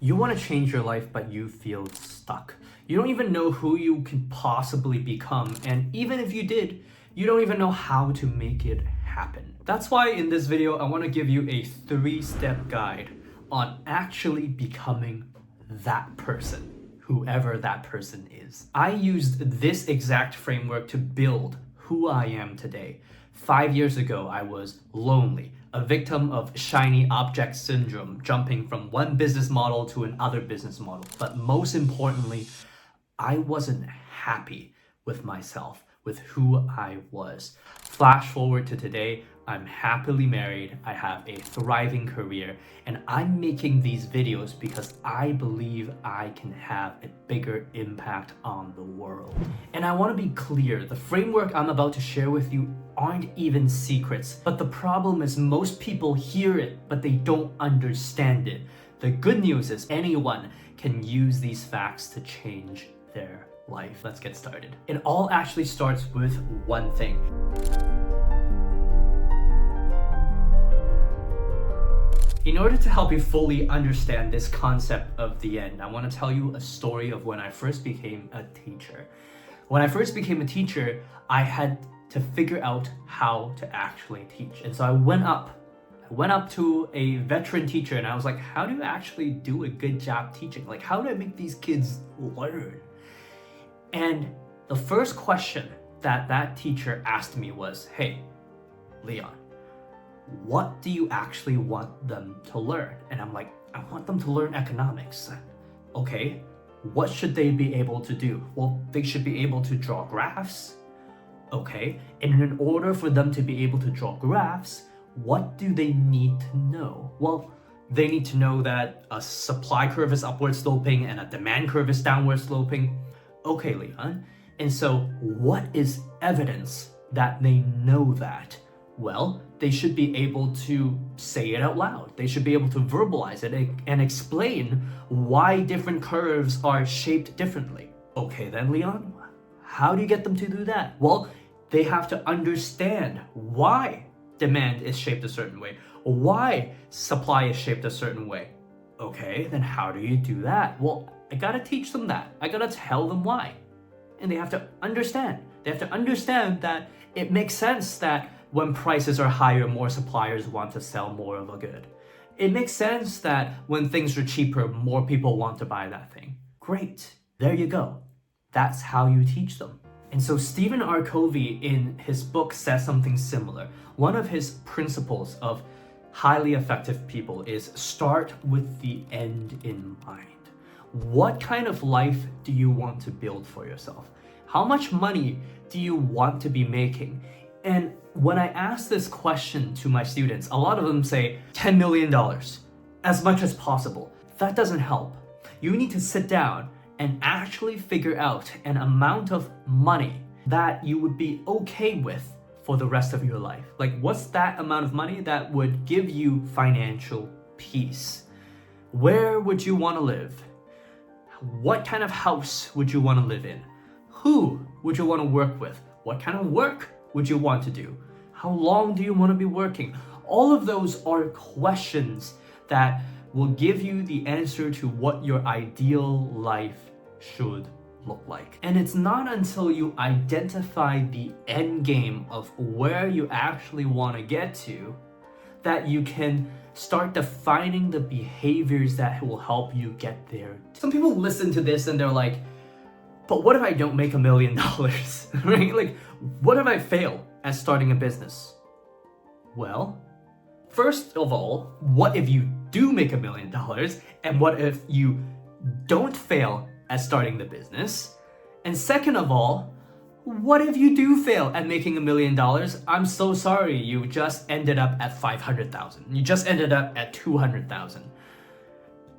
You want to change your life, but you feel stuck. You don't even know who you can possibly become, and even if you did, you don't even know how to make it happen. That's why in this video, I want to give you a 3-step guide on actually becoming that person, whoever that person is. I used this exact framework to build who I am today. 5 years ago, I was lonely, a victim of shiny object syndrome, jumping from one business model to another business model. But most importantly, I wasn't happy with myself, with who I was. Flash forward to today, I'm happily married, I have a thriving career, and I'm making these videos because I believe I can have a bigger impact on the world. And I want to be clear, the framework I'm about to share with you aren't even secrets, but the problem is most people hear it, but they don't understand it. The good news is anyone can use these facts to change their life. Let's get started. It all actually starts with one thing. In order to help you fully understand this concept of the end, I want to tell you a story of when I first became a teacher. When I first became a teacher, I had to figure out how to actually teach. And so I went up to a veteran teacher and I was like, how do you actually do a good job teaching? Like, how do I make these kids learn? And the first question that teacher asked me was, hey, Leon, what do you actually want them to learn? And I'm like, I want them to learn economics. Okay, what should they be able to do? Well, they should be able to draw graphs. Okay, and in order for them to be able to draw graphs, what do they need to know? Well, they need to know that a supply curve is upward sloping and a demand curve is downward sloping. Okay, Leon. And so what is evidence that they know that? Well, they should be able to say it out loud. They should be able to verbalize it and explain why different curves are shaped differently. Okay then, Leon, how do you get them to do that? Well, they have to understand why demand is shaped a certain way, why supply is shaped a certain way. Okay, then how do you do that? Well, I gotta teach them that. I gotta tell them why. And they have to understand. They have to understand that it makes sense that when prices are higher, more suppliers want to sell more of a good. It makes sense that when things are cheaper, more people want to buy that thing. Great. There you go. That's how you teach them. And so Stephen R. Covey in his book says something similar. One of his principles of highly effective people is start with the end in mind. What kind of life do you want to build for yourself? How much money do you want to be making? And when I ask this question to my students, a lot of them say $10 million, as much as possible. That doesn't help. You need to sit down and actually figure out an amount of money that you would be okay with for the rest of your life. Like, what's that amount of money that would give you financial peace? Where would you want to live? What kind of house would you want to live in? Who would you want to work with? What kind of work would you want to do? How long do you want to be working? All of those are questions that will give you the answer to what your ideal life should look like. And it's not until you identify the end game of where you actually want to get to that you can start defining the behaviors that will help you get there. Some people listen to this and they're like, but what if I don't make $1 million, right? Like, what if I fail at starting a business? Well, first of all, what if you do make $1 million? And what if you don't fail at starting the business? And second of all, what if you do fail at making $1 million? I'm so sorry, you just ended up at 500,000. You just ended up at 200,000.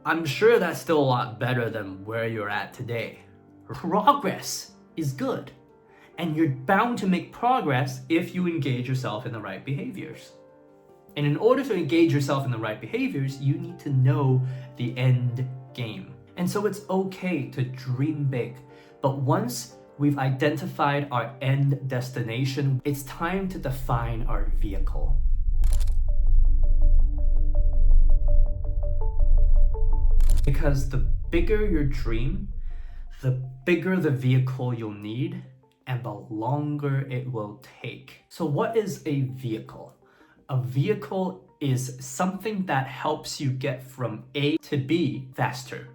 I'm sure that's still a lot better than where you're at today. Progress is good, and you're bound to make progress if you engage yourself in the right behaviors. And in order to engage yourself in the right behaviors, you need to know the end game. And so it's okay to dream big, but once we've identified our end destination, it's time to define our vehicle. Because the bigger your dream, the bigger the vehicle you'll need, and the longer it will take. So what is a vehicle? A vehicle is something that helps you get from A to B faster.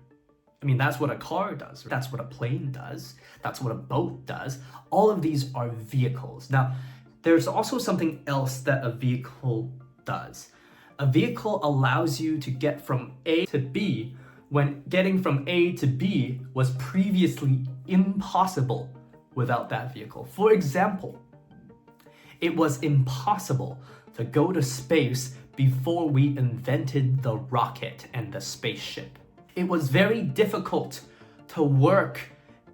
I mean, that's what a car does. That's what a plane does. That's what a boat does. All of these are vehicles. Now, there's also something else that a vehicle does. A vehicle allows you to get from A to B when getting from A to B was previously impossible without that vehicle. For example, it was impossible to go to space before we invented the rocket and the spaceship. It was very difficult to work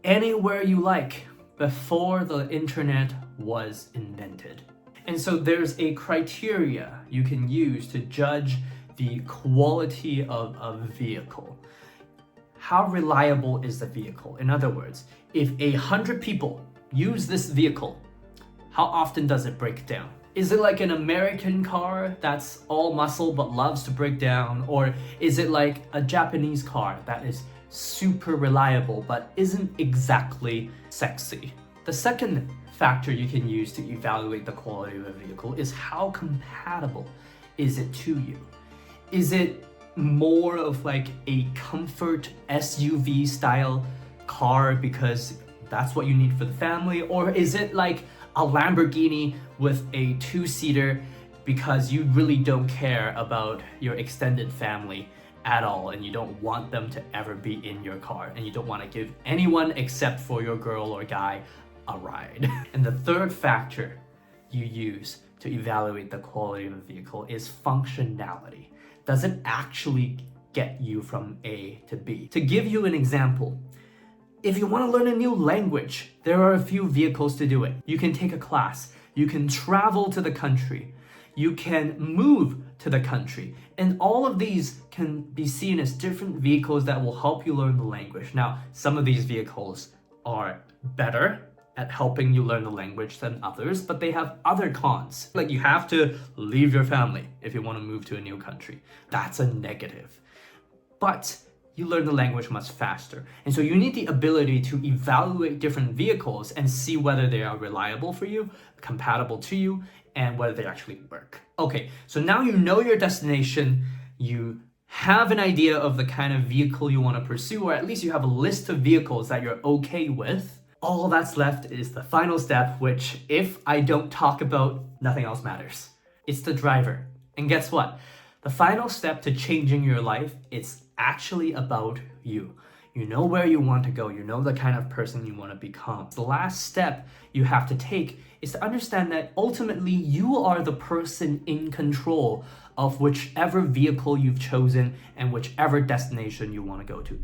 anywhere you like before the internet was invented. And so there's a criteria you can use to judge the quality of a vehicle. How reliable is the vehicle? In other words, if 100 people use this vehicle, how often does it break down? Is it like an American car that's all muscle but loves to break down? Or is it like a Japanese car that is super reliable but isn't exactly sexy? The second factor you can use to evaluate the quality of a vehicle is how compatible is it to you? Is it more of like a comfort SUV style car because that's what you need for the family? Or is it like a Lamborghini with a two-seater because you really don't care about your extended family at all and you don't want them to ever be in your car and you don't want to give anyone except for your girl or guy a ride? And the third factor you use to evaluate the quality of a vehicle is functionality. Does it actually get you from A to B? To give you an example, if you want to learn a new language, there are a few vehicles to do it. You can take a class, you can travel to the country, you can move to the country, and all of these can be seen as different vehicles that will help you learn the language. Now, some of these vehicles are better at helping you learn the language than others, but they have other cons. Like you have to leave your family if you want to move to a new country. That's a negative. But you learn the language much faster. And so you need the ability to evaluate different vehicles and see whether they are reliable for you, compatible to you, and whether they actually work. Okay, so now you know your destination, you have an idea of the kind of vehicle you want to pursue, or at least you have a list of vehicles that you're okay with. All that's left is the final step, which if I don't talk about, nothing else matters. It's the driver. And guess what? The final step to changing your life, it's actually about you. You know where you want to go. You know the kind of person you want to become. The last step you have to take is to understand that ultimately you are the person in control of whichever vehicle you've chosen and whichever destination you want to go to.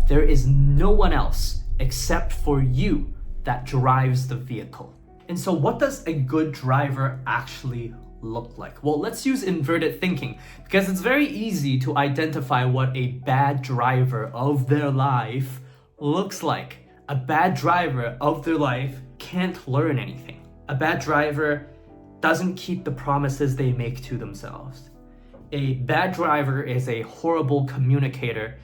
There is no one else except for you that drives the vehicle. And so what does a good driver actually look like? Well, let's use inverted thinking because it's very easy to identify what a bad driver of their life looks like. A bad driver of their life can't learn anything. A bad driver doesn't keep the promises they make to themselves. A bad driver is a horrible communicator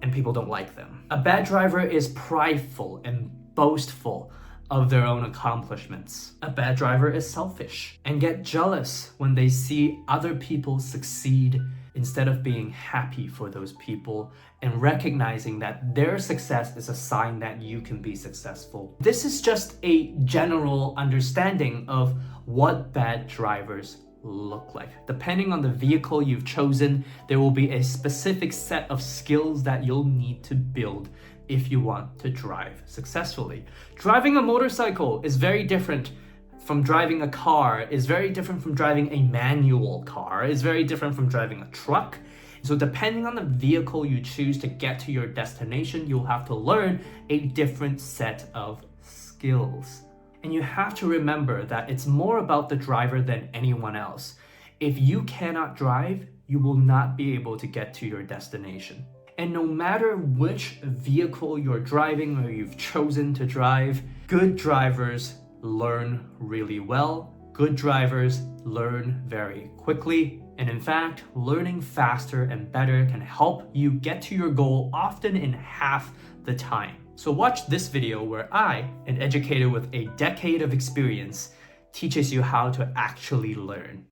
and people don't like them. A bad driver is prideful and boastful of their own accomplishments. A bad driver is selfish and get jealous when they see other people succeed instead of being happy for those people and recognizing that their success is a sign that you can be successful. This is just a general understanding of what bad drivers look like. Depending on the vehicle you've chosen, there will be a specific set of skills that you'll need to build if you want to drive successfully. Driving a motorcycle is very different from driving a car, is very different from driving a manual car, is very different from driving a truck. So depending on the vehicle you choose to get to your destination, you'll have to learn a different set of skills. And you have to remember that it's more about the driver than anyone else. If you cannot drive, you will not be able to get to your destination. And no matter which vehicle you're driving or you've chosen to drive, good drivers learn really well. good drivers learn very quickly. And in fact, learning faster and better can help you get to your goal often in half the time. So watch this video where I, an educator with a decade of experience, teaches you how to actually learn.